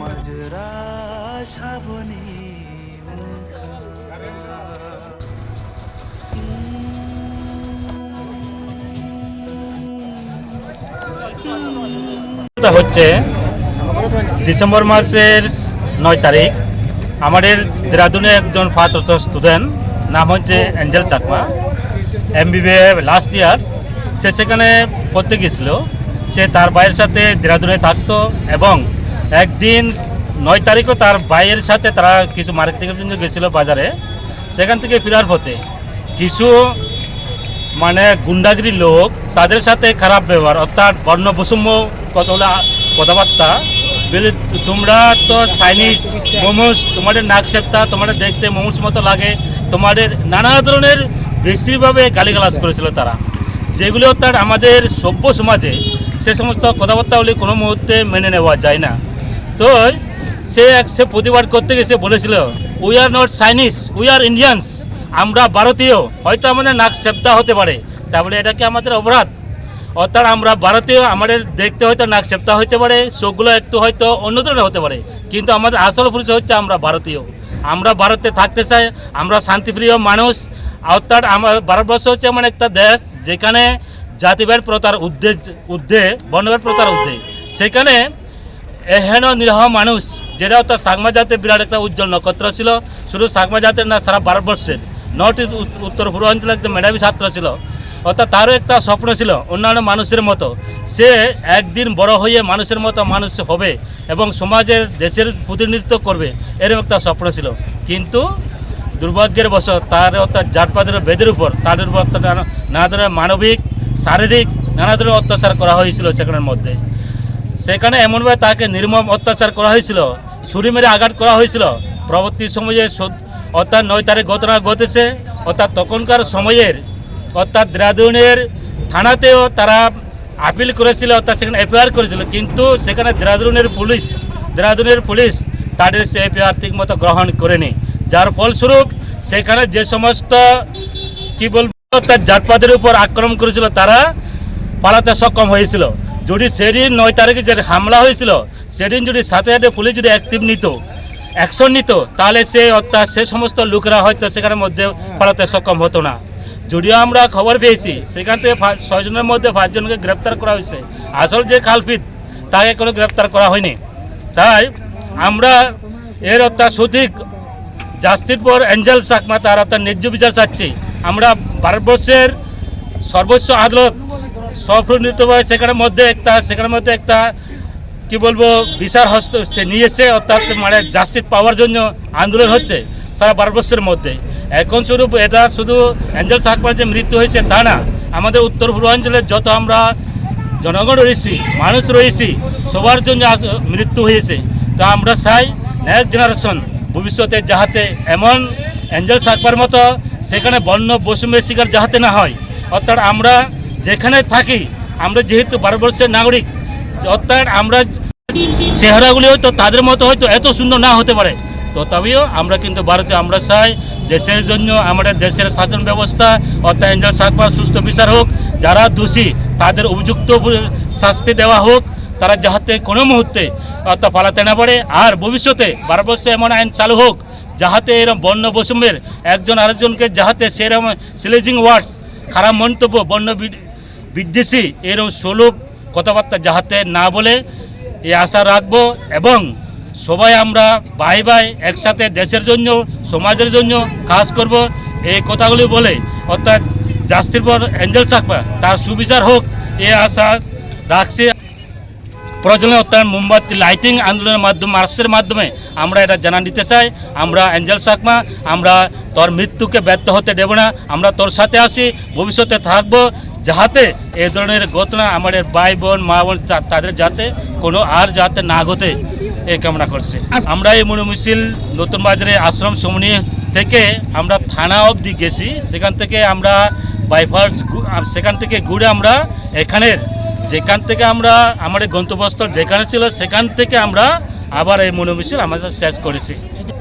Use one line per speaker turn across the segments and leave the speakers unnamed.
মাজরা শ্রাবণী
হচ্ছে ডিসেম্বর মাসের 9 তারিখ আমাদের দেরাদুনে একজন ফার্স্ট স্টুডেন্ট নাম হচ্ছে Angel Chakma MBBA last year সে সেখানে পড়তে গেছিল সে তার ভাইয়ের সাথে দেরাদুনে থাকতো এবং একদিন 9 তারিখও তার ভাইয়ের সাথে তারা কিছু মার্কেটিংয়ের জন্য গেছিলো বাজারে সেখান থেকে ফেরার পথে কিছু মানে গুন্ডাগিরি লোক তাদের সাথে খারাপ ব্যবহার অর্থাৎ বর্ণ বৈষম্য কতগুলো কথাবার্তা বলে তোমরা তো চাইনিজ মোমোস তোমাদের নাক সেপ্তা তোমাদের দেখতে মোমোস মতো লাগে তোমাদের নানা ধরনের বেশিভাবে গালিগালাজ করেছিল তারা যেগুলো অর্থাৎ আমাদের সভ্য সমাজে সে সমস্ত কথাবার্তাগুলি কোনো মুহূর্তে মেনে নেওয়া যায় না তো সে প্রতিবাদ করতে গিয়ে বলেছিল we are not Chinese we are Indians আমরা ভারতীয় হয়তো আমাদের নাক সেপ্তা হতে পারে তাহলে এটা কি আমাদের অপরাধ অর্থাৎ আমরা ভারতীয় আমাদের দেখতে হয়তো নাক সেপ্তা হতে পারে চোখগুলো একটু হয়তো অন্য ধরনের হতে পারে কিন্তু আমাদের আসল পরিচয় হচ্ছে আমরা ভারতীয় আমরা ভারতে থাকতে চাই আমরা শান্তিপ্রিয় মানুষ অর্থাৎ আমার ভারতবর্ষ হচ্ছে এমন একটা দেশ যেখানে জাতিভেদ প্রথার ঊর্ধ্বে বর্ণভেদ প্রথার ঊর্ধ্বে সেখানে এহেন নিরহ মানুষ যেটা অর্থাৎ সাকমা জাতের বিরাট একটা উজ্জ্বল নক্ষত্র ছিল শুধু সাকমা জাতের না সারা ভারতবর্ষের নর্থ ইস্ট উত্তর পূর্বাঞ্চলের একজন মেধাবী ছাত্র ছিল অর্থাৎ তারও একটা স্বপ্ন ছিল অন্যান্য মানুষের মতো সে একদিন বড় হয়ে মানুষের মতো মানুষ হবে এবং সমাজের দেশের প্রতিনিধিত্ব করবে এরকম একটা স্বপ্ন ছিল কিন্তু দুর্ভাগ্যের বশত তার অর্থাৎ জাতপাতের বেদের উপর তাদের উপর নানা ধরনের মানবিক শারীরিক নানা ধরনের অত্যাচার করা হয়েছিল সেখানের মধ্যে সেখানে এমনভাবে তাকে নির্মম অত্যাচার করা হয়েছিল ছুরি মেরে আঘাত করা হয়েছিল পরবর্তী সময়ে অর্থাৎ 9 তারিখ ঘটনা ঘটেছে অর্থাৎ তখনকার সময়ের অর্থাৎ দেরাদুনের থানাতেও তারা আপিল করেছিল অর্থাৎ সেখানে এফআইআর করেছিল কিন্তু সেখানে দেরাদুনের পুলিশ তাদের সে এফআইআর ঠিক মতো গ্রহণ করেনি যার ফলস্বরূপ সেখানে যে সমস্ত কি বলবো তার জাতপাতের উপর আক্রমণ করেছিল তারা পালাতে সক্ষম হয়েছিল যদি সেদিন 9 তারিখে যে হামলা হয়েছিল সেদিন যদি সাথে সাথে পুলিশ যদি অ্যাকশন নিত তাহলে অর্থাৎ সে সমস্ত লোকেরা হয়তো সেখানের মধ্যে পালাতে সক্ষম হতো না যদিও আমরা খবর পেয়েছি সেখান থেকে 6 জনের মধ্যে 5 জনকে গ্রেপ্তার করা হয়েছে আসল যে কালপিত তাকে কোনো গ্রেপ্তার করা হয়নি তাই আমরা এর অর্থাৎ সঠিক জাস্টিস ফর অ্যাঞ্জেল চাকমা তার অর্থাৎ ন্যায্য বিচার চাচ্ছি আমরা ভারতবর্ষের সর্বোচ্চ আদালত সফলভাবে সেখানের মধ্যে একটা কি বলবো বিচার হস্ত নিয়েছে অর্থাৎ মানে জাস্টিস পাওয়ার জন্য আন্দোলন হচ্ছে সারা ভারতবর্ষের মধ্যে এখন এটা শুধু অ্যাঞ্জেল চাকমার যে মৃত্যু হয়েছে তা না আমাদের উত্তর পূর্বাঞ্চলের যত আমরা জনগণ রয়েছি মানুষ রয়েছি সবার জন্য মৃত্যু হয়েছে তা আমরা চাই নেক্সট জেনারেশন ভবিষ্যতে যাহাতে এমন অ্যাঞ্জেল চাকমার মতো সেখানে বর্ণ বৈষম্যের শিকার যাহাতে না হয় অর্থাৎ আমরা যেখানে থাকি আমরা যেহেতু ভারতবর্ষের নাগরিক অর্থাৎ আমরা চেহারাগুলি হয়তো তাদের মতো হয়তো এত সুন্দর না হতে পারে তথাপিও আমরা কিন্তু ভারতে আমরা চাই দেশের জন্য আমাদের দেশের শাসন ব্যবস্থা অর্থাৎ অ্যাঞ্জেল চাকমার সুস্থ বিচার হোক যারা দোষী তাদের উপযুক্ত শাস্তি দেওয়া হোক তারা যাহাতে কোনো মুহূর্তে অর্থাৎ পালাতে না পারে আর ভবিষ্যতে ভারতবর্ষে এমন আইন চালু হোক যাহাতে এরকম বর্ণ বৈষম্যের একজন আরেকজনকে যাহাতে সেরকম স্লেজিং ওয়ার্ডস খারাপ মন্তব্য বর্ণ বিদ্বেষী এরকম সুলভ কথাবার্তা যাহাতে না বলে এই আশা রাখবো এবং সবাই আমরা ভাই ভাই একসাথে দেশের জন্য সমাজের জন্য কাজ করব এই কথাগুলি বলে অর্থাৎ জাস্তির পর এঞ্জেল চাকমা তার সুবিচার হোক এ আশা রাখছি। প্রয়োজনে অর্থাৎ মোমবাতি লাইটিং আন্দোলনের মাধ্যমে মার্চের মাধ্যমে আমরা এটা জানান দিতে চাই, আমরা এঞ্জেল চাকমা আমরা তোর মৃত্যুকে ব্যর্থ হতে দেব না, আমরা তোর সাথে আছি, ভবিষ্যতে থাকবো, যাহাতে এই ধরনের ঘটনা আমাদের ভাই বোন মা বোন তাদের যাতে কোনো আর যাতে না ঘটে এই কামনা করছে। আমরা এই মনোমিছিল নতুন বাজারে আশ্রম সমনী থেকে আমরা থানা অবধি গেছি, সেখান থেকে আমরা বাইপাস সেখান থেকে ঘুরে আমরা এখানের যেখান থেকে আমরা আমাদের গন্তব্যস্থল যেখানে ছিল সেখান থেকে আমরা আবার এই মনোমিছিল আমাদের শেষ করেছি।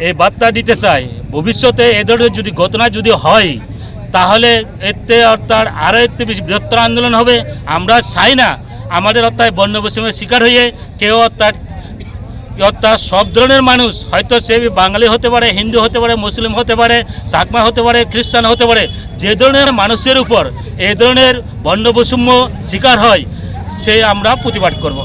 এই বার্তা দিতে চাই, ভবিষ্যতে এ ধরনের যদি ঘটনা যদি হয় তাহলে এতে অর্থাৎ আরও একটু বেশি বৃহত্তর আন্দোলন হবে। আমরা চাই না আমাদের অর্থাৎ বর্ণবৈষম্যের শিকার হয়ে কেউ অর্থাৎ সব ধরনের মানুষ, হয়তো সে বাঙালি হতে পারে, হিন্দু হতে পারে, মুসলিম হতে পারে, চাকমা হতে পারে, খ্রিস্টান হতে পারে, যে ধরনের মানুষের উপর এই ধরনের বর্ণবৈষম্য শিকার হয় সে আমরা প্রতিবাদ করব।